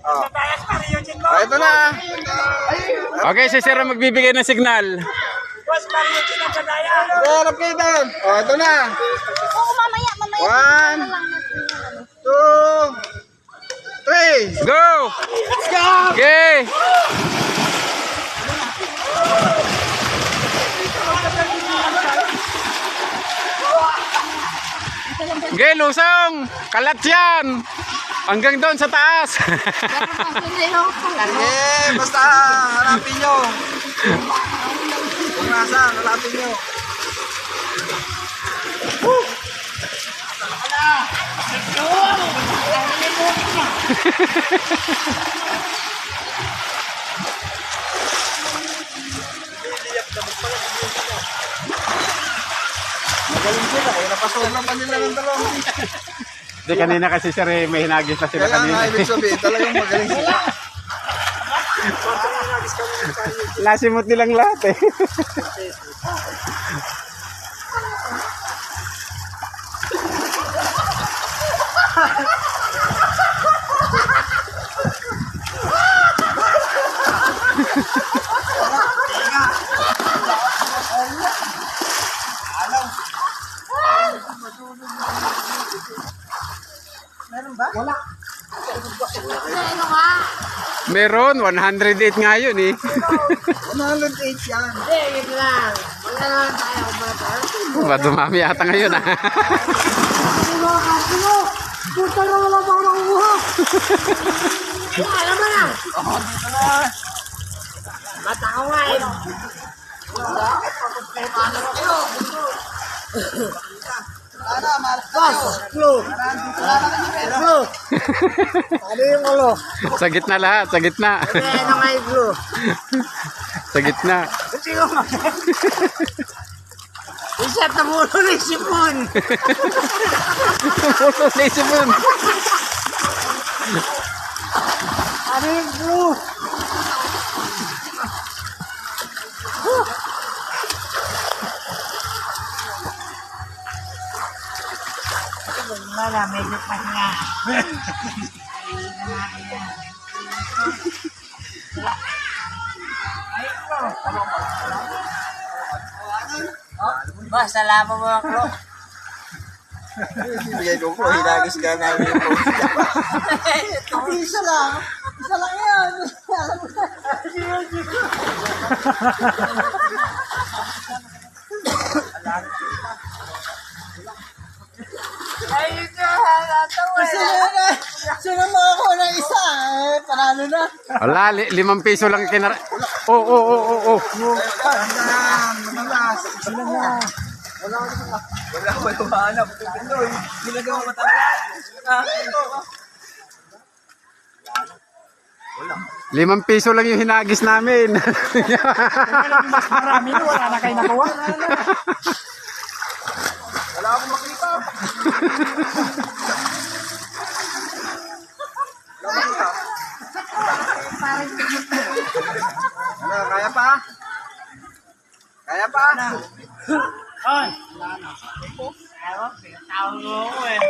Oh. Oh, ito na. Okay, si Sir ang magbibigay ng signal. Harap kayo doon. Oh, ito na. Oo, mamaya. 1, 2, 3. Go! Okay! Okay, lusong! Kalat yan! Hanggang doon sa taas! Sige, basta hanapin nyo. Kung nasaan, hanapin nyo. Magaling sila, napasobra pa nila ng dalawang. Hindi, kanina kasi Sir, may hinagis na sila Kaya kanina. nga, ibig sabihin, talagang magaling sila. Nasimot nilang lahat eh. Meron ba? Wala. Meron, 108 nga yun eh. 108 yan. Dumami ata ngayon ah. Puta na wala pa ako nakukuha. Alam mo na. Bata ko nga eh. Clue. Ano yung ulo? Sa gitna lahat, sa gitna. Ano nga yung clue? Sa gitna. Isa tamulo ng sipon. Puto sa isipon. Ano yung clue? Wala, medyo pahinga. Boss, salamat mo ang clue. Bigay ko po, hinagis ka namin po. Isa lang. Isa lang yan. Sino mo ako ng isa? Panalo na. Wala, 5 piso lang kinar... Oh. Matalas. Sila na. Wala hanap. Pinoy. Ginagawa matalas. 5 piso lang yung hinagis namin. Mas marami na. Wala na kayo nakuha. Wala akong makita. Ano, kaya pa? Kaya pa? Ay! Wala na. Ewan, pinatawag mo ako eh.